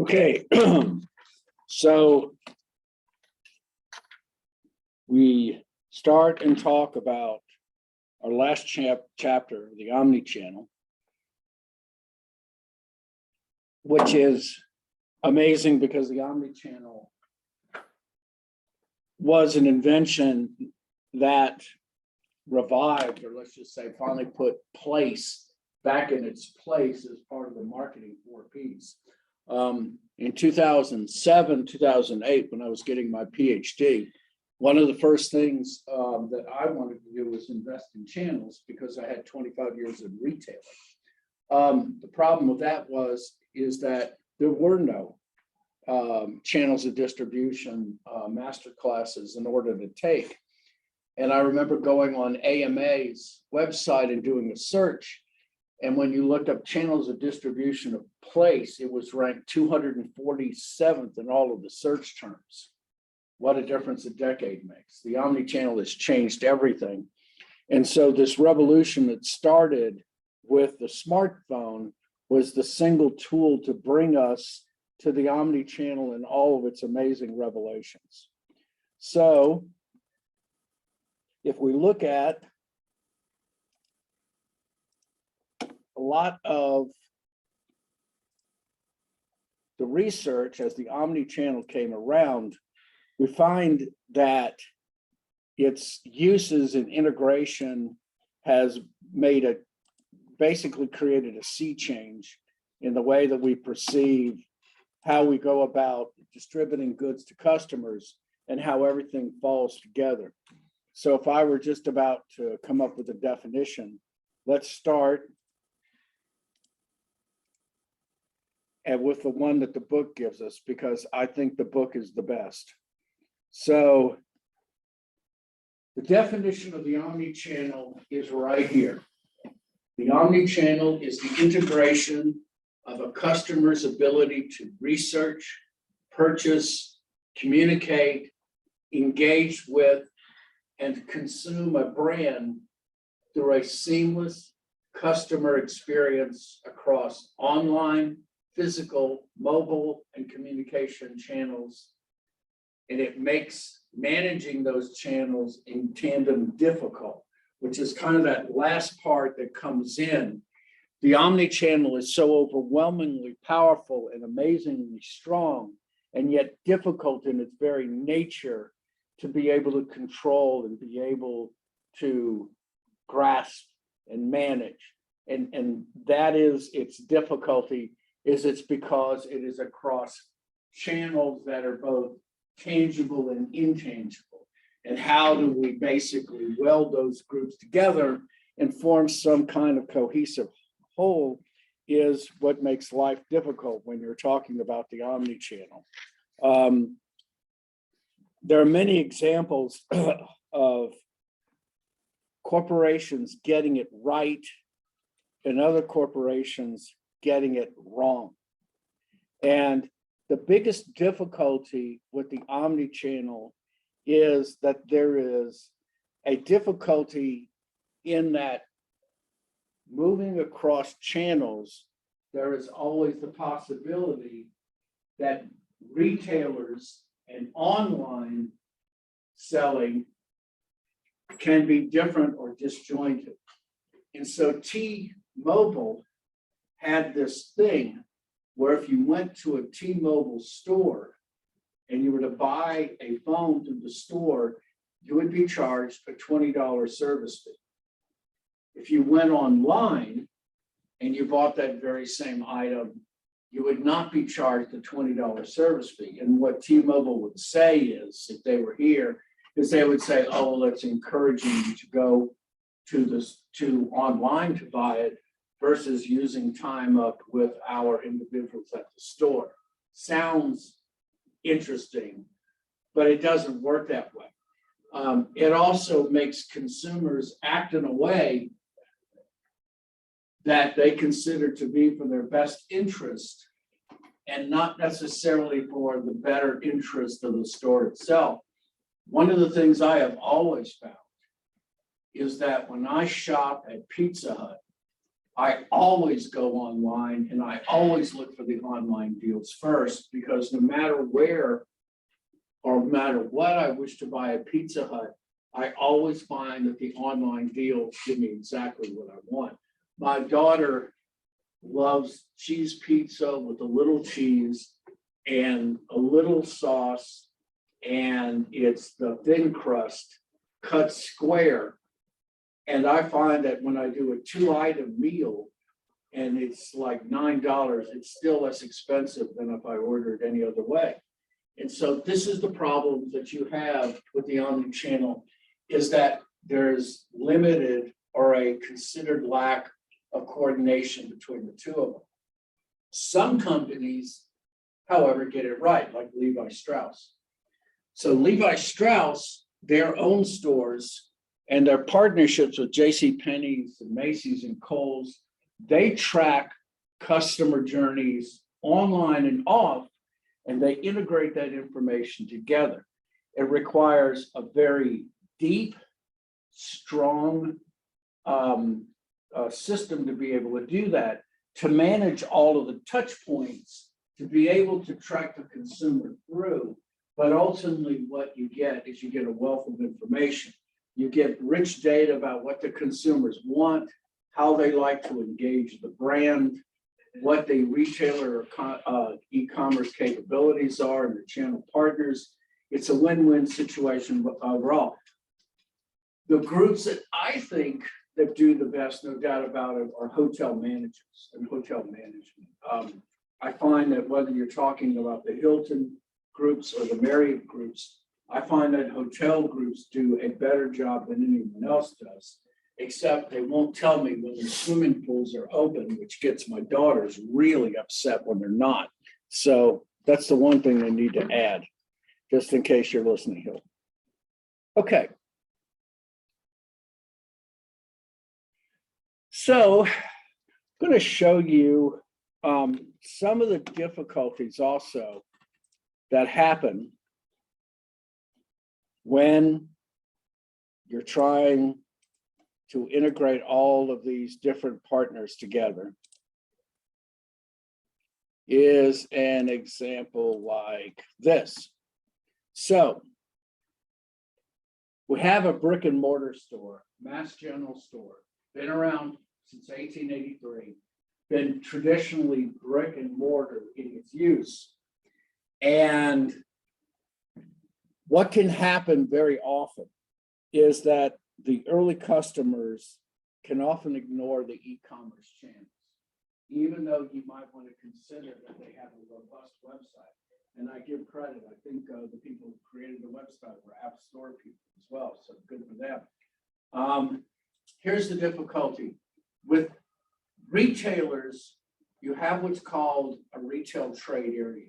Okay, so we start and talk about our last chapter, the Omni Channel, which is amazing because the Omni Channel was an invention that revived, or let's just say finally put place back in its place as part of the marketing 4Ps. In 2007, 2008, when I was getting my PhD, one of the first things that I wanted to do was invest in channels because I had 25 years of retailing. The problem with that is that there were no channels of distribution master classes in order to take. And I remember going on AMA's website and doing a search. And when you looked up channels of distribution of place, it was ranked 247th in all of the search terms. What a difference a decade makes. The Omni Channel has changed everything. And so this revolution that started with the smartphone was the single tool to bring us to the Omni Channel and all of its amazing revelations. So if we look at a lot of the research as the Omni Channel came around, we find that its uses and integration has basically created a sea change in the way that we perceive how we go about distributing goods to customers and how everything falls together. So if I were just about to come up with a definition, let's start and with the one that the book gives us, because I think the book is the best. So the definition of the Omni Channel is right here. The Omni Channel is the integration of a customer's ability to research, purchase, communicate, engage with, and consume a brand through a seamless customer experience across online, physical, mobile, and communication channels. And it makes managing those channels in tandem difficult, which is kind of that last part that comes in. The Omni Channel is so overwhelmingly powerful and amazingly strong, and yet difficult in its very nature to be able to control and be able to grasp and manage. And that is its difficulty, is it's because it is across channels that are both tangible and intangible. And how do we basically weld those groups together and form some kind of cohesive whole is what makes life difficult when you're talking about the Omni Channel. There are many examples of corporations getting it right and other corporations getting it wrong. And the biggest difficulty with the Omni Channel is that there is a difficulty in that moving across channels, there is always the possibility that retailers and online selling can be different or disjointed. And so T-Mobile had this thing where if you went to a T-Mobile store and you were to buy a phone through the store, you would be charged a $20 service fee. If you went online and you bought that very same item, you would not be charged a $20 service fee. And what T-Mobile would say is, if they were here, is they would say, oh, well, it's encouraging you to go to online to buy it versus using time up with our individuals at the store. Sounds interesting, but it doesn't work that way. It also makes consumers act in a way that they consider to be for their best interest and not necessarily for the better interest of the store itself. One of the things I have always found is that when I shop at Pizza Hut, I always go online and I always look for the online deals first, because no matter where or no matter what I wish to buy at Pizza Hut, I always find that the online deals give me exactly what I want. My daughter loves cheese pizza with a little cheese and a little sauce, and it's the thin crust cut square. And I find that when I do a 2-item meal and it's like $9, it's still less expensive than if I ordered any other way. And so this is the problem that you have with the Omni Channel, is that there's limited or a considered lack of coordination between the two of them. Some companies, however, get it right, like Levi Strauss. So Levi Strauss, their own stores and their partnerships with JCPenney's and Macy's and Kohl's, they track customer journeys online and off, and they integrate that information together. It requires a very deep, strong system to be able to do that, to manage all of the touch points, to be able to track the consumer through. But ultimately what you get is you get a wealth of information. You get rich data about what the consumers want, how they like to engage the brand, what the retailer or e-commerce capabilities are and the channel partners. It's a win-win situation overall. The groups that I think that do the best, no doubt about it, are hotel managers and hotel management. I find that whether you're talking about the Hilton groups or the Marriott groups, I find that hotel groups do a better job than anyone else does, except they won't tell me when the swimming pools are open, which gets my daughters really upset when they're not. So that's the one thing they need to add, just in case you're listening, Hill. Okay. So I'm going to show you some of the difficulties also that happen when you're trying to integrate all of these different partners together. Is an example like this. So we have a brick and mortar store, Mass General store, been around since 1883, been traditionally brick and mortar in its use. And what can happen very often is that the early customers can often ignore the e-commerce channels, even though you might want to consider that they have a robust website. And I give credit, I think the people who created the website were App Store people as well, so good for them. Here's the difficulty. With retailers, you have what's called a retail trade area,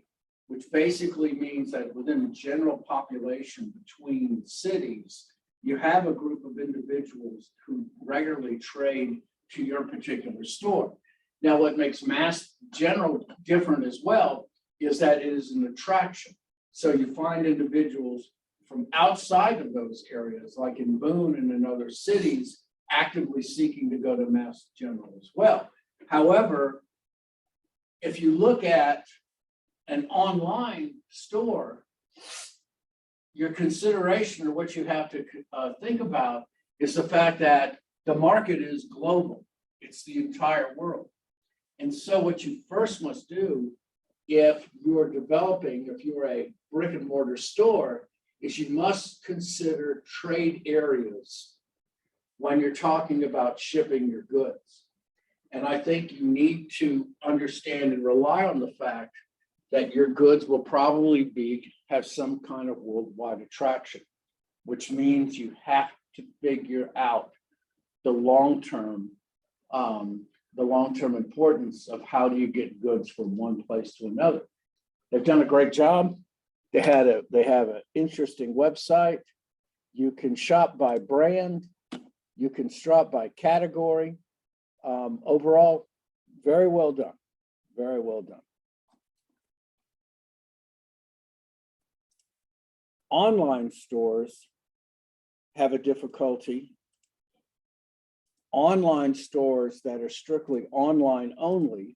which basically means that within the general population between cities, you have a group of individuals who regularly trade to your particular store. Now, what makes Mass General different as well is that it is an attraction. So you find individuals from outside of those areas, like in Boone and in other cities, actively seeking to go to Mass General as well. However, if you look at an online store, your consideration or what you have to think about is the fact that the market is global. It's the entire world. And so what you first must do if you're developing, if you're a brick and mortar store, is you must consider trade areas when you're talking about shipping your goods. And I think you need to understand and rely on the fact that your goods will probably have some kind of worldwide attraction, which means you have to figure out the long-term importance of how do you get goods from one place to another. They've done a great job. They have an interesting website. You can shop by brand. You can shop by category. Overall, very well done. Very well done. Online stores have a difficulty online stores that are strictly online only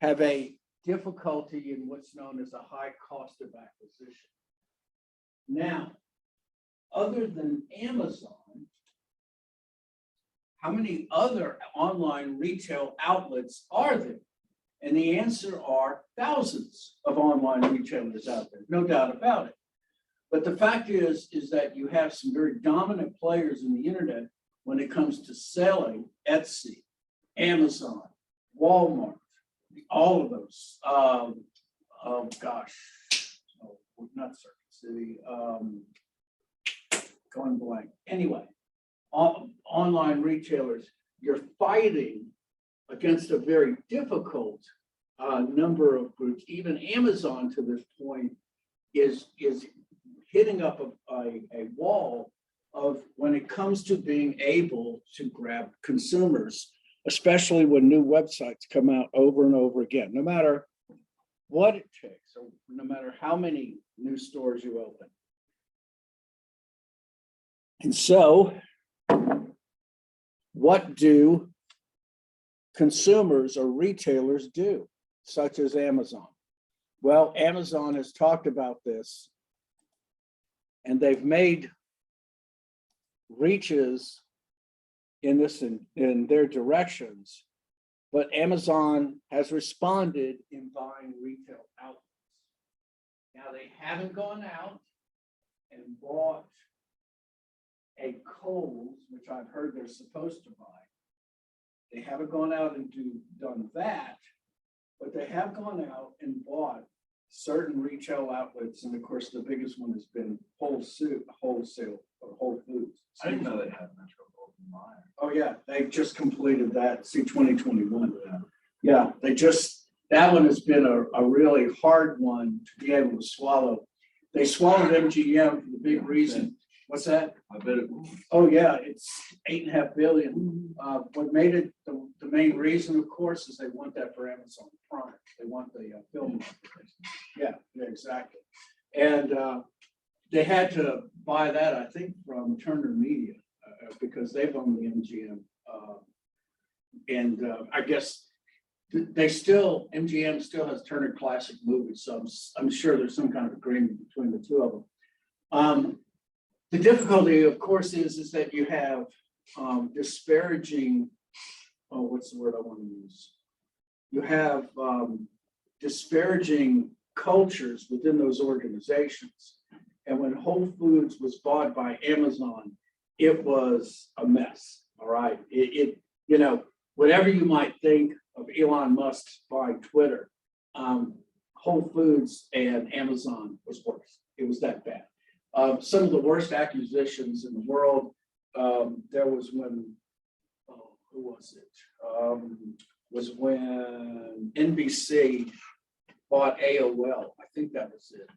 have a difficulty in what's known as a high cost of acquisition. Now, other than Amazon, how many other online retail outlets are there? And the answer are thousands of online retailers out there, no doubt about it. But the fact is that you have some very dominant players in the internet when it comes to selling: Etsy, Amazon, Walmart, all of those. Oh gosh, not Circuit City, going blank. Anyway, online retailers, you're fighting against a very difficult number of groups. Even Amazon to this point is hitting up a wall of when it comes to being able to grab consumers, especially when new websites come out over and over again, no matter what it takes, or no matter how many new stores you open. And so, what do consumers or retailers do, such as Amazon? Well, Amazon has talked about this, and they've made reaches in this in their directions, but Amazon has responded in buying retail outlets. Now, they haven't gone out and bought a Kohl's, which I've heard they're supposed to buy. They haven't gone out and done that, but they have gone out and bought certain retail outlets, and of course, the biggest one has been wholesale or Whole Foods. I didn't know they had Metro Golden Mile. Oh yeah, they just completed that. See, 2021. Yeah, that one has been a really hard one to be able to swallow. They swallowed MGM for the big reason. What's that? I bet it will. Oh yeah, it's $8.5 billion. What made it the main reason, of course, is they want that for Amazon Prime. They want the film. Yeah, exactly. And they had to buy that, I think, from Turner Media because they've owned the MGM. I guess MGM still has Turner Classic Movies, so I'm sure there's some kind of agreement between the two of them. The difficulty, of course, is that you have disparaging, what's the word I want to use? You have disparaging cultures within those organizations. And when Whole Foods was bought by Amazon, it was a mess, all right? Whatever you might think of Elon Musk buying Twitter, Whole Foods and Amazon was worse. It was that bad. Some of the worst acquisitions in the world. There was when, who was it? Was when NBC bought AOL. I think that was it.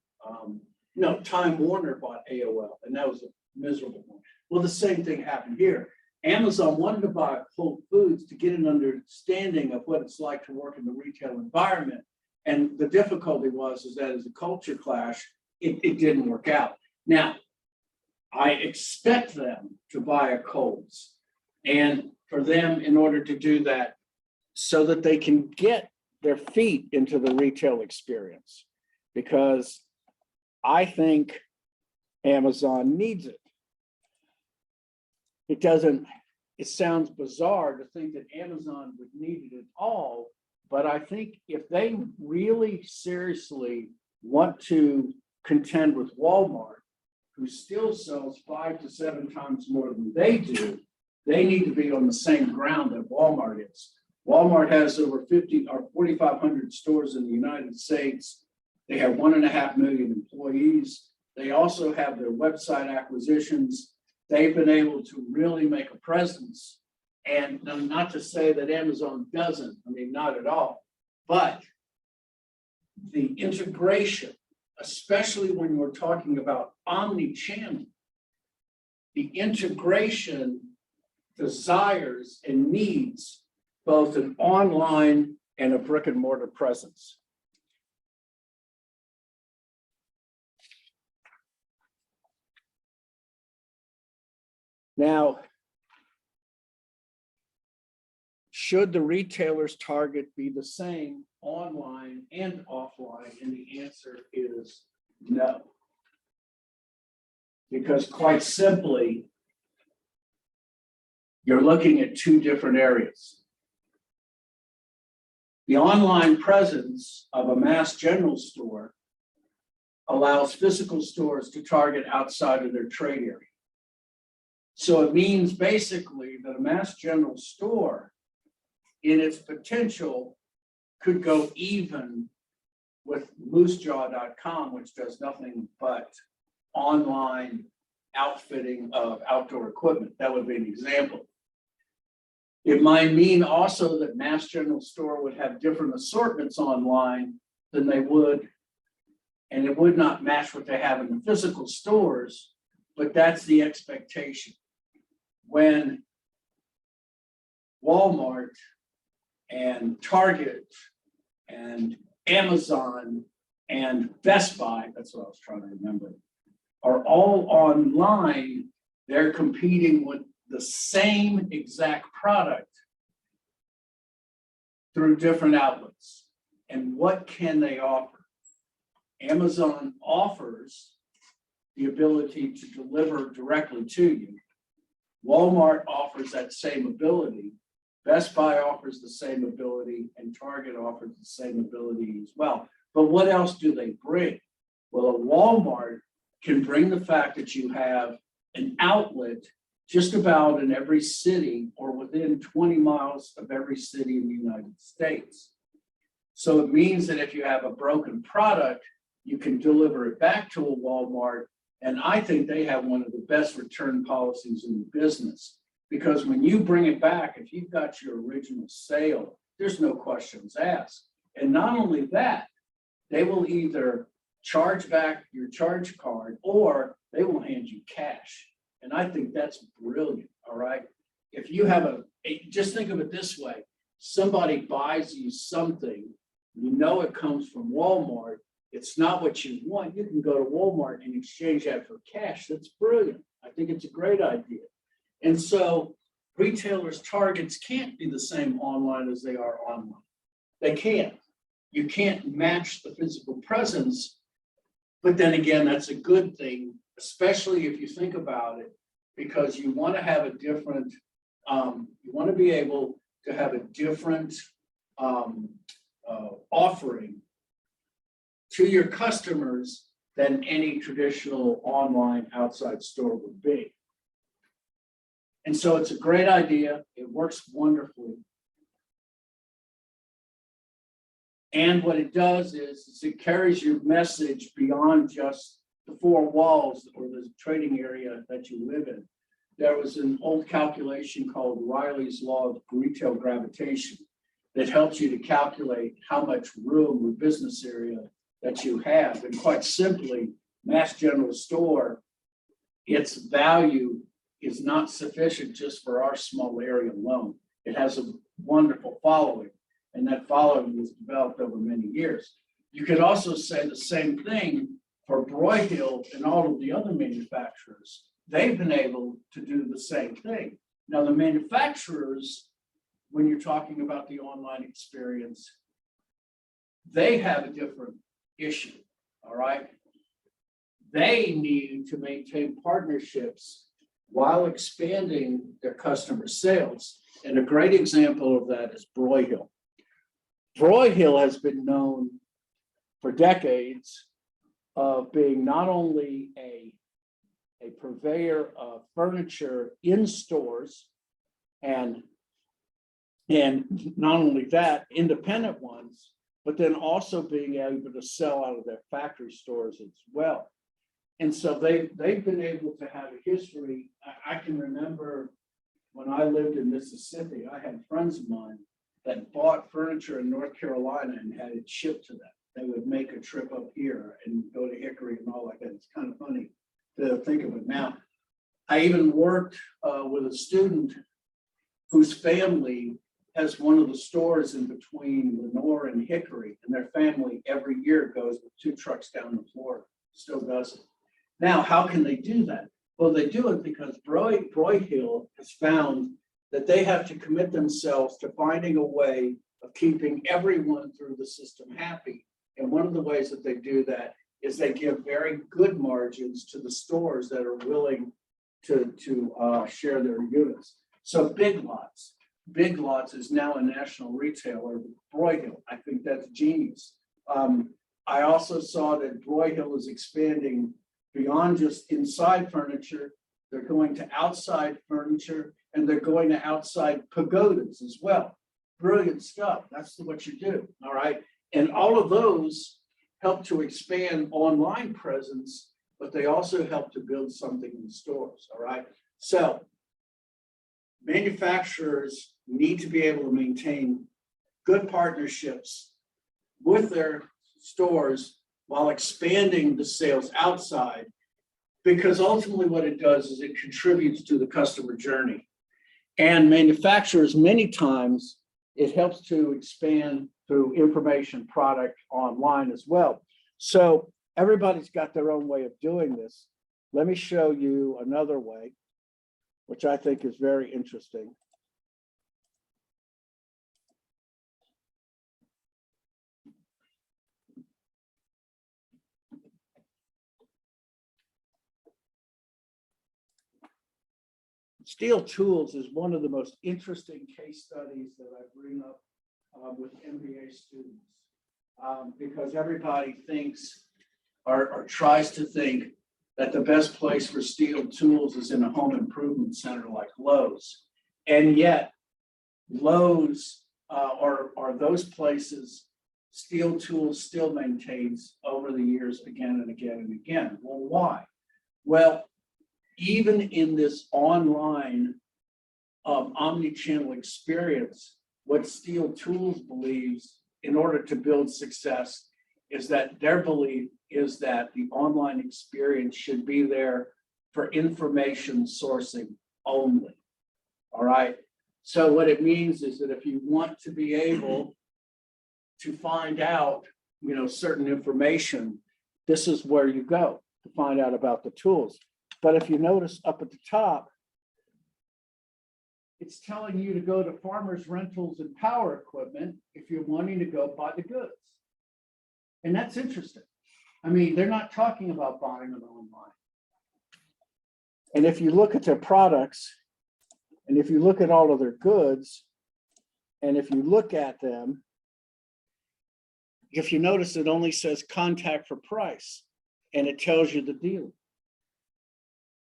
No, Time Warner bought AOL, and that was a miserable one. Well, the same thing happened here. Amazon wanted to buy Whole Foods to get an understanding of what it's like to work in the retail environment. And the difficulty is that as a culture clash, it didn't work out. Now, I expect them to buy a Kohl's, and for them, in order to do that, so that they can get their feet into the retail experience, because I think Amazon needs it. It sounds bizarre to think that Amazon would need it at all, but I think if they really seriously want to contend with Walmart, who still sells 5 to 7 times more than they do, they need to be on the same ground that Walmart is. Walmart has over 4,500 stores in the United States. They have 1.5 million employees. They also have their website acquisitions. They've been able to really make a presence. And not to say that Amazon doesn't, I mean, not at all, but the integration, especially when we're talking about Omni Channel, the integration desires and needs both an online and a brick and mortar presence. Now, should the retailer's target be the same online and offline? And the answer is no. Because quite simply, you're looking at two different areas. The online presence of a mass general store allows physical stores to target outside of their trade area. So it means basically that a mass general store in its potential could go even with moosejaw.com, which does nothing but online outfitting of outdoor equipment. That would be an example. It might mean also that mass general store would have different assortments online than they would, and it would not match what they have in the physical stores, but that's the expectation. When Walmart and Target and Amazon and Best Buy, that's what I was trying to remember, are all online, they're competing with the same exact product through different outlets. And what can they offer? Amazon offers the ability to deliver directly to you. Walmart offers that same ability. Best Buy offers the same ability, and Target offers the same ability as well. But what else do they bring? Well, a Walmart can bring the fact that you have an outlet just about in every city or within 20 miles of every city in the United States. So it means that if you have a broken product, you can deliver it back to a Walmart. And I think they have one of the best return policies in the business, because when you bring it back, if you've got your original sale, there's no questions asked. And not only that, they will either charge back your charge card or they will hand you cash. And I think that's brilliant, all right? If you have just think of it this way, somebody buys you something, you know it comes from Walmart, it's not what you want, you can go to Walmart and exchange that for cash. That's brilliant. I think it's a great idea. And so retailers' targets can't be the same online as they are online. They can't. You can't match the physical presence, but then again, that's a good thing, especially if you think about it, because you want to have a different, you want to be able to have a different offering to your customers than any traditional online outside store would be. And so it's a great idea. It works wonderfully. And what it does is it carries your message beyond just the four walls or the trading area that you live in. There was an old calculation called Riley's Law of Retail Gravitation that helps you to calculate how much room or business area that you have. And quite simply, mass general store, its value is not sufficient just for our small area alone. It has a wonderful following, and that following was developed over many years. You could also say the same thing for Broyhill and all of the other manufacturers. They've been able to do the same thing. Now, the manufacturers, when you're talking about the online experience, they have a different issue, all right? They need to maintain partnerships while expanding their customer sales. And a great example of that is Broyhill. Broyhill has been known for decades of being not only a purveyor of furniture in stores, and not only that, independent ones, but then also being able to sell out of their factory stores as well. And so they've been able to have a history. I can remember when I lived in Mississippi, I had friends of mine that bought furniture in North Carolina and had it shipped to them. They would make a trip up here and go to Hickory and all like that. It's kind of funny to think of it now. I even worked with a student whose family has one of the stores in between Lenore and Hickory, and their family every year goes with 2 trucks down to Florida, still does it. Now, how can they do that? Well, they do it because Broyhill has found that they have to commit themselves to finding a way of keeping everyone through the system happy. And one of the ways that they do that is they give very good margins to the stores that are willing to share their units. So Big Lots. Big Lots is now a national retailer, Broyhill. I think that's genius. I also saw that Broyhill is expanding beyond just inside furniture. They're going to outside furniture, and they're going to outside pagodas as well. Brilliant stuff. That's what you do. All right. And all of those help to expand online presence, but they also help to build something in the stores. All right. So manufacturers need to be able to maintain good partnerships with their stores while expanding the sales outside, because ultimately what it does is it contributes to the customer journey. And manufacturers, many times, it helps to expand through information product online as well. So everybody's got their own way of doing this. Let me show you another way, which I think is very interesting. Steel tools is one of the most interesting case studies that I bring up with MBA students, because everybody thinks or tries to think that the best place for steel tools is in a home improvement center like Lowe's. And yet Lowe's are those places steel tools still maintains over the years again and again and again. Well, why? Well, even in this online Omni Channel experience, what Steel Tools believes in order to build success is that their belief is that the online experience should be there for information sourcing only. All right. So what it means is that if you want to be able to find out, certain information, this is where you go to find out about the tools. But if you notice up at the top, it's telling you to go to Farmers Rentals and Power Equipment if you're wanting to go buy the goods. And that's interesting. I mean, they're not talking about buying them online. And if you look at their products, and if you look at all of their goods, and if you look at them, if you notice, it only says contact for price, and it tells you the dealer.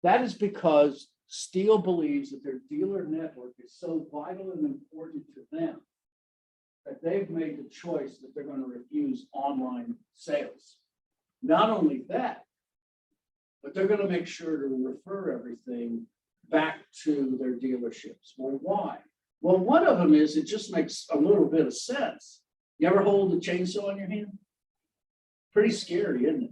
That is because Steel believes that their dealer network is so vital and important to them that they've made the choice that they're going to refuse online sales. Not only that, but they're going to make sure to refer everything back to their dealerships. Well, why? Well, one of them is it just makes a little bit of sense. You ever hold a chainsaw in your hand? Pretty scary, isn't it?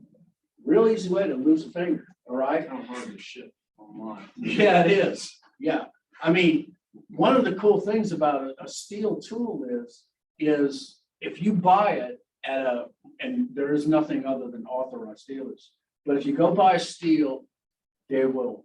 Real easy way to lose a finger, all right? How hard to ship online. Yeah, it is. Yeah. I mean, one of the cool things about a steel tool is if you buy it and there is nothing other than authorized dealers, but if you go buy steel, they'll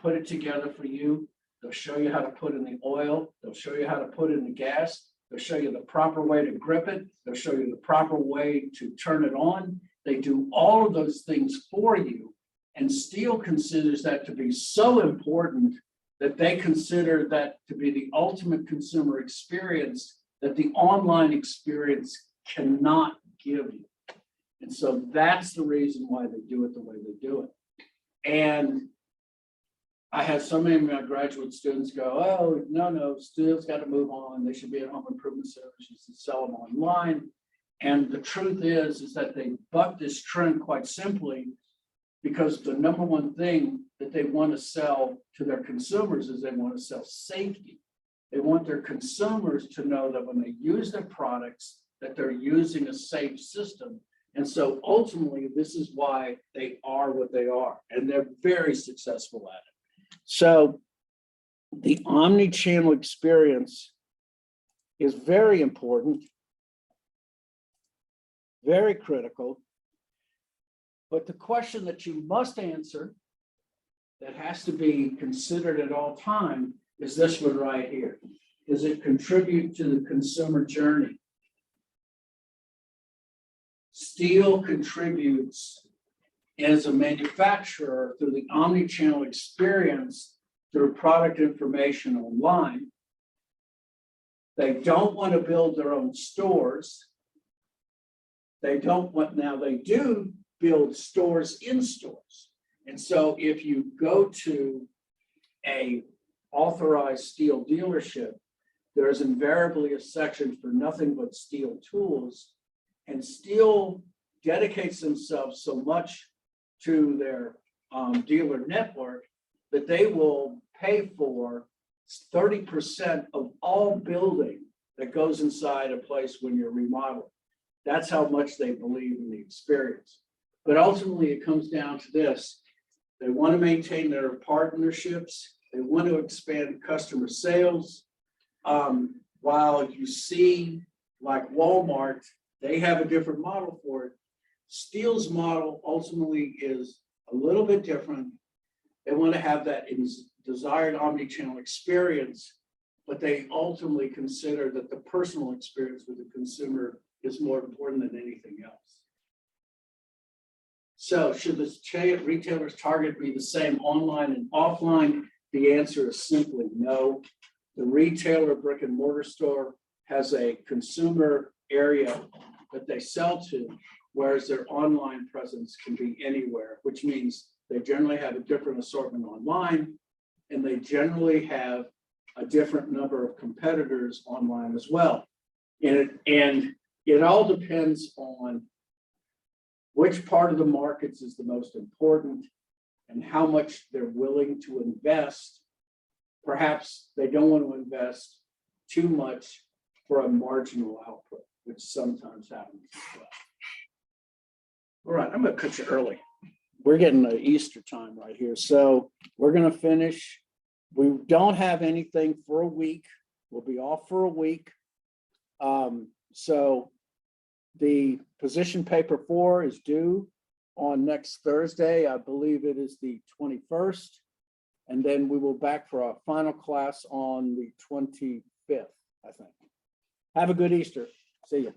put it together for you. They'll show you how to put in the oil. They'll show you how to put in the gas. They'll show you the proper way to grip it. They'll show you the proper way to turn it on. They do all of those things for you. And Steel considers that to be so important that they consider that to be the ultimate consumer experience that the online experience cannot give you. And so that's the reason why they do it the way they do it. And I have so many of my graduate students go, oh, no, Steel's got to move on. They should be at home improvement services and sell them online. And the truth is that they buck this trend quite simply because the number one thing that they want to sell to their consumers is they want to sell safety. They want their consumers to know that when they use their products, that they're using a safe system. And so ultimately, this is why they are what they are, and they're very successful at it. So the omni-channel experience is very important, very critical. But the question that you must answer that has to be considered at all time is this one right here. Does it contribute to the consumer journey? Steel contributes as a manufacturer through the omni-channel experience through product information online. They don't want to build their own stores. They don't want, now they do build stores in stores. And so if you go to a authorized steel dealership, there's invariably a section for nothing but steel tools. And Steel dedicates themselves so much to their dealer network that they will pay for 30% of all building that goes inside a place when you're remodeling. That's how much they believe in the experience. But ultimately, it comes down to this. They want to maintain their partnerships. They want to expand customer sales. While you see, like Walmart, they have a different model for it. Steel's model ultimately is a little bit different. They want to have that desired omni-channel experience, but they ultimately consider that the personal experience with the consumer is more important than anything else. So should the retailer's target be the same online and offline? The answer is simply no. The retailer brick and mortar store has a consumer area that they sell to, whereas their online presence can be anywhere, which means they generally have a different assortment online, and they generally have a different number of competitors online as well. And it all depends on which part of the markets is the most important and how much they're willing to invest. Perhaps they don't want to invest too much for a marginal output, which sometimes happens as well. All right, I'm going to cut you early. We're getting the Easter time right here. So we're going to finish. We don't have anything for a week. We'll be off for a week. So the position paper 4 is due on next Thursday. I believe it is the 21st. And then we will back for our final class on the 25th, I think. Have a good Easter. See you.